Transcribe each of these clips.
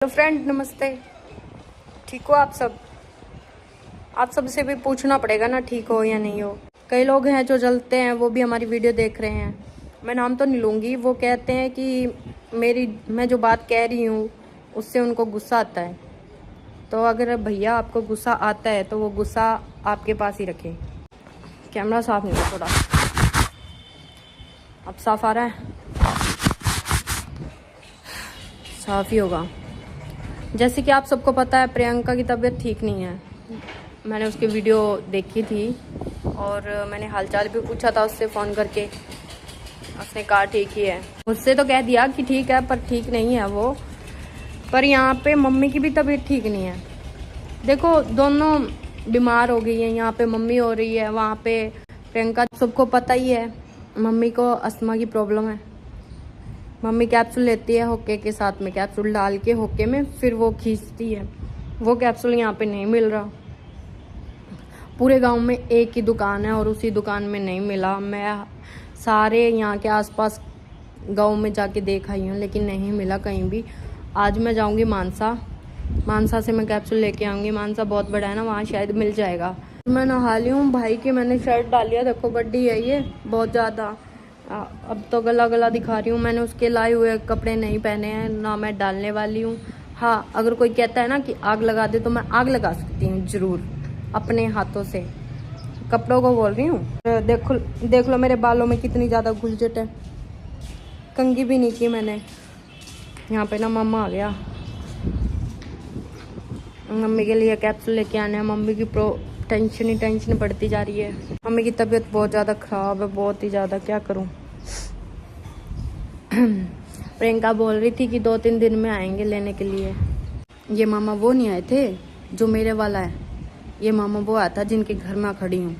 Hello friend, नमस्ते। ठीक हो आप सब? आप सबसे भी पूछना पड़ेगा ना, ठीक हो या नहीं हो। कई लोग हैं जो जलते हैं, वो भी हमारी वीडियो देख रहे हैं। मैं नाम तो नहीं लूँगी। वो कहते हैं कि मैं जो बात कह रही हूँ उससे उनको गुस्सा आता है। तो अगर भैया आपको गुस्सा आता है तो वो गुस्सा आपके पास ही रखें। कैमरा साफ नहीं है थोड़ा, अब साफ आ रहा है? साफ ही होगा। जैसे कि आप सबको पता है, प्रियंका की तबीयत ठीक नहीं है। मैंने उसकी वीडियो देखी थी और मैंने हालचाल भी पूछा था उससे फ़ोन करके। उसने कहा ठीक ही है। मुझसे तो कह दिया कि ठीक है, पर ठीक नहीं है वो। पर यहाँ पे मम्मी की भी तबीयत ठीक नहीं है। देखो, दोनों बीमार हो गई हैं। यहाँ पे मम्मी हो रही है, वहाँ पे प्रियंका। सबको पता ही है मम्मी को अस्थमा की प्रॉब्लम है। मम्मी कैप्सूल लेती है होके के साथ में, कैप्सूल डाल के होके में फिर वो खींचती है। वो कैप्सूल यहाँ पे नहीं मिल रहा। पूरे गांव में एक ही दुकान है और उसी दुकान में नहीं मिला। मैं सारे यहाँ के आसपास गांव में जाके देख आई हूँ, लेकिन नहीं मिला कहीं भी। आज मैं जाऊँगी मानसा से मैं कैप्सूल लेके आऊँगी। मानसा बहुत बड़ा है ना, वहाँ शायद मिल जाएगा। मैं नहा ली हूँ। भाई की मैंने शर्ट डाली है, देखो बड्डी है ये बहुत ज़्यादा। अब तो गला गला दिखा रही हूँ। मैंने उसके लाए हुए कपड़े नहीं पहने हैं, ना मैं डालने वाली हूँ। हाँ, अगर कोई कहता है ना कि आग लगा दे, तो मैं आग लगा सकती हूँ ज़रूर अपने हाथों से। कपड़ों को बोल रही हूँ। देख लो मेरे बालों में कितनी ज़्यादा घुलझट है। कंघी भी नहीं की मैंने। यहाँ पे ना मम्मा आ गया। मम्मी के लिए कैप्सूल लेके आने हैं। मम्मी की टेंशन ही टेंशन बढ़ती जा रही है। मम्मी की तबीयत बहुत ज़्यादा ख़राब है, बहुत ही ज़्यादा। क्या करूँ। प्रियंका बोल रही थी कि 2-3 दिन में आएंगे लेने के लिए। ये मामा वो नहीं आए थे जो मेरे वाला है। ये मामा वो आया था जिनके घर में खड़ी हूँ।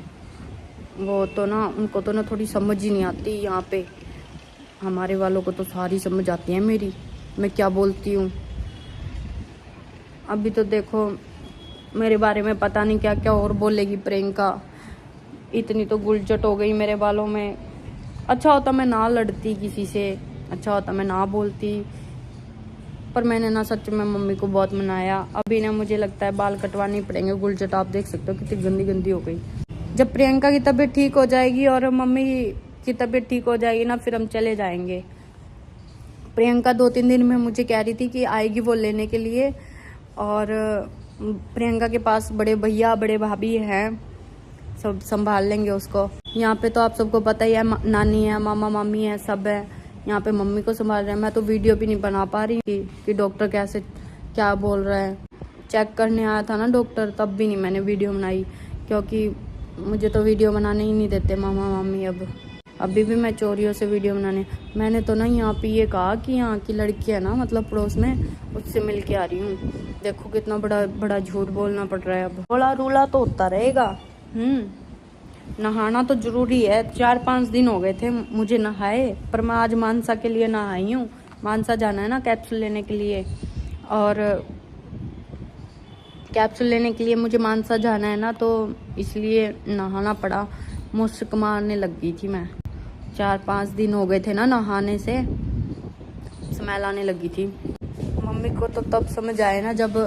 वो तो ना, उनको तो ना थोड़ी समझ ही नहीं आती। यहाँ पे हमारे वालों को तो सारी समझ आती है मेरी, मैं क्या बोलती हूँ। अभी तो देखो मेरे बारे में पता नहीं क्या क्या और बोलेगी प्रियंका। इतनी तो गुलचट हो गई मेरे बालों में। अच्छा होता मैं ना लड़ती किसी से, अच्छा होता मैं ना बोलती। पर मैंने ना सच में मम्मी को बहुत मनाया। अभी ना मुझे लगता है बाल कटवाने पड़ेंगे। गुलचट आप देख सकते हो कितनी गंदी गंदी हो गई। जब प्रियंका की तबीयत ठीक हो जाएगी और मम्मी की तबीयत ठीक हो जाएगी ना, फिर हम चले जाएंगे। प्रियंका 2-3 दिन में मुझे कह रही थी कि आएगी वो लेने के लिए। और प्रियंका के पास बड़े भैया बड़े भाभी हैं, सब संभाल लेंगे उसको। यहाँ पे तो आप सबको पता ही है, नानी है, मामा मामी है, सब है। यहाँ पे मम्मी को संभाल रहे हैं। मैं तो वीडियो भी नहीं बना पा रही कि डॉक्टर कैसे क्या बोल रहा है। चेक करने आया था ना डॉक्टर, तब भी नहीं मैंने वीडियो बनाई, क्योंकि मुझे तो वीडियो बनाने ही नहीं देते मामा मामी। अभी भी मैं चोरियों से वीडियो बनाने। मैंने तो ना यहाँ पे ये कहा कि यहाँ की लड़की है ना, मतलब पड़ोस में, उससे मिल के आ रही हूँ। देखो कितना बड़ा बड़ा झूठ बोलना पड़ रहा है। अब बोला रूला तो होता रहेगा। नहाना तो जरूरी है। 4-5 दिन हो गए थे मुझे नहाए, पर मैं आज मानसा के लिए नहाई हूँ। मानसा जाना है ना कैप्सूल लेने के लिए, और कैप्सूल लेने के लिए मुझे मानसा जाना है ना, तो इसलिए नहाना पड़ा। मुश्क मारने लग गई थी मैं। 4-5 दिन हो गए थे ना नहाने से, स्मेल आने लगी थी। मम्मी को तो तब समझ आए ना जब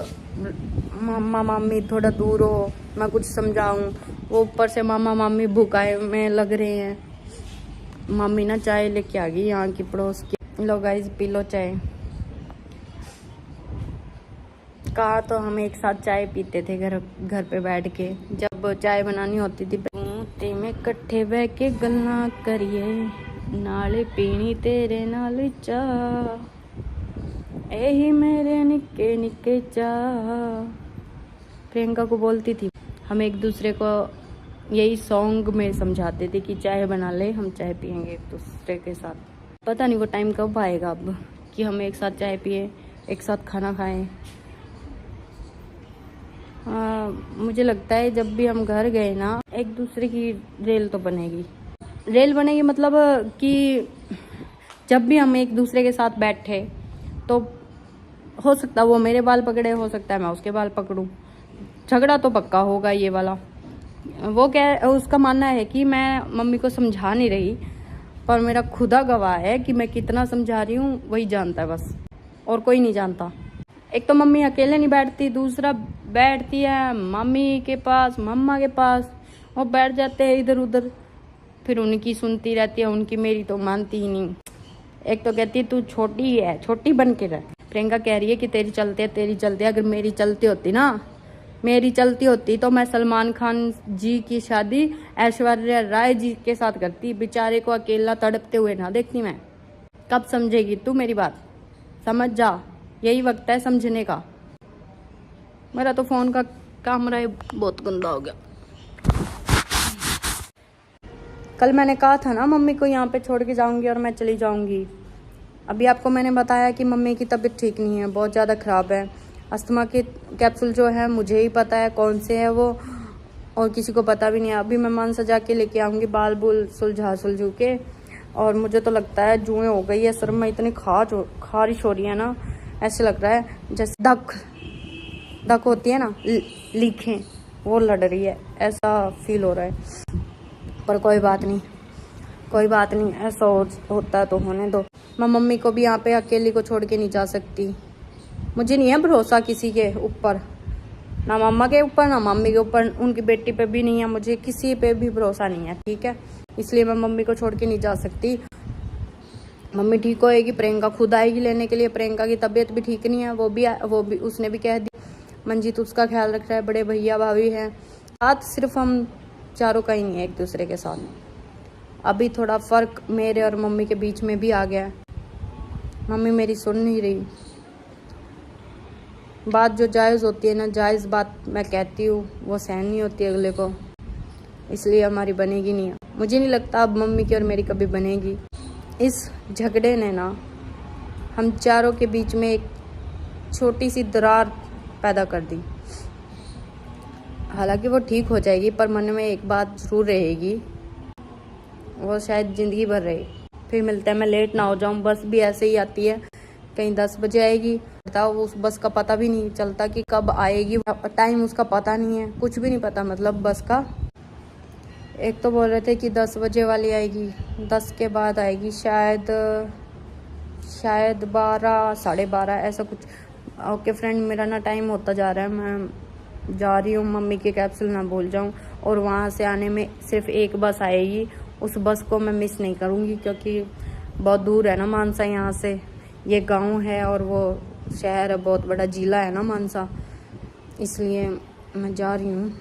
मामा मामी थोड़ा दूर हो, मैं कुछ समझाऊं। वो ऊपर से मामा मामी भूखाए में लग रहे हैं। मम्मी ना चाय लेके आ गई यहाँ की पड़ोस की। लो गाइस, पी लो चाय। कहा तो हम एक साथ चाय पीते थे घर पे बैठ के, जब चाय बनानी होती थी। ते में कट्ठे बह के गल्ला करिए, नाले पीनी तेरे नाल चाह, यही मेरे निक्के निक्के चाह। प्रियंका को बोलती थी। हम एक दूसरे को यही सॉन्ग में समझाते थे कि चाय बना ले, हम चाय पियेंगे एक दूसरे के साथ। पता नहीं वो टाइम कब आएगा अब कि हम एक साथ चाय पिए, एक साथ खाना खाएं। मुझे लगता है जब भी हम घर गए ना, एक दूसरे की रेल तो बनेगी। रेल बनेगी मतलब कि जब भी हम एक दूसरे के साथ बैठे, तो हो सकता है वो मेरे बाल पकड़े, हो सकता है मैं उसके बाल पकड़ूं। झगड़ा तो पक्का होगा ये वाला। वो क्या, उसका मानना है कि मैं मम्मी को समझा नहीं रही, पर मेरा खुदा गवाह है कि मैं कितना समझा रही हूँ, वही जानता है बस, और कोई नहीं जानता। एक तो मम्मी अकेले नहीं बैठती, दूसरा बैठती है मम्मी के पास, मम्मा के पास, वो बैठ जाते हैं इधर उधर, फिर उनकी सुनती रहती है, उनकी मेरी तो मानती ही नहीं। एक तो कहती है तू छोटी है, छोटी बन के रह। प्रियंका कह रही है कि तेरी चलते, अगर मेरी चलती होती तो मैं सलमान खान जी की शादी ऐश्वर्या राय जी के साथ करती, बेचारे को अकेला तड़पते हुए ना देखती मैं। कब समझेगी तू मेरी बात? समझ जा, यही वक्त है समझने का। मेरा तो फोन का कैमरा बहुत गंदा हो गया। कल मैंने कहा था ना मम्मी को यहाँ पे छोड़ के जाऊंगी और मैं चली जाऊंगी। अभी आपको मैंने बताया कि मम्मी की तबीयत ठीक नहीं है, बहुत ज़्यादा ख़राब है। अस्थमा के कैप्सूल जो है मुझे ही पता है कौन से है वो, और किसी को पता भी नहीं है। अभी मैं मन सजा के लेके आऊँगी, बाल बुल सुलझू के। और मुझे तो लगता है जुएँ हो गई है, सर में इतनी खारिश हो रही है ना, ऐसे लग रहा है जैसे दक होती है ना, लीखें वो लड़ रही है, ऐसा फील हो रहा है। पर कोई बात नहीं, ऐसा होता है तो होने दो। मैं मम्मी को भी यहाँ पे अकेली को छोड़ के नहीं जा सकती। मुझे नहीं है भरोसा किसी के ऊपर, ना मम्मा के ऊपर ना मम्मी के ऊपर, उनकी बेटी पे भी नहीं है, मुझे किसी पे भी भरोसा नहीं है, ठीक है। इसलिए मैं मम्मी को छोड़ के नहीं जा सकती। मम्मी ठीक होएगी, प्रियंका खुद आएगी लेने के लिए। प्रियंका की तबीयत भी ठीक नहीं है, वो भी उसने भी कह दी। मंजीत उसका ख्याल रख रहा है, बड़े भैया भाभी हैं साथ, सिर्फ हम चारों का ही नहीं है एक दूसरे के साथ। अभी थोड़ा फ़र्क मेरे और मम्मी के बीच में भी आ गया है। मम्मी मेरी सुन नहीं रही। बात जो जायज़ होती है ना, जायज़ बात मैं कहती हूँ, वो सहन नहीं होती अगले को, इसलिए हमारी बनेगी नहीं। मुझे नहीं लगता अब मम्मी की और मेरी कभी बनेगी। इस झगड़े ने ना हम चारों के बीच में एक छोटी सी दरार पैदा कर दी। हालांकि वो ठीक हो जाएगी, पर मन में एक बात ज़रूर रहेगी, वो शायद ज़िंदगी भर रहे। फिर मिलते हैं, मैं लेट ना हो जाऊं। बस भी ऐसे ही आती है, कहीं 10 बजे आएगी, बताओ उस बस का पता भी नहीं चलता कि कब आएगी, टाइम उसका पता नहीं है, कुछ भी नहीं पता मतलब बस का। एक तो बोल रहे थे कि 10 बजे वाली आएगी, 10 के बाद आएगी, शायद 12 साढ़े 12 ऐसा कुछ। ओके फ्रेंड, मेरा ना टाइम होता जा रहा है, मैं जा रही हूँ, मम्मी के कैप्सूल ना भूल जाऊँ। और वहाँ से आने में सिर्फ एक बस आएगी, उस बस को मैं मिस नहीं करूँगी, क्योंकि बहुत दूर है ना मानसा यहाँ से। ये गांव है और वो शहर है, बहुत बड़ा जिला है ना मानसा, इसलिए मैं जा रही हूँ।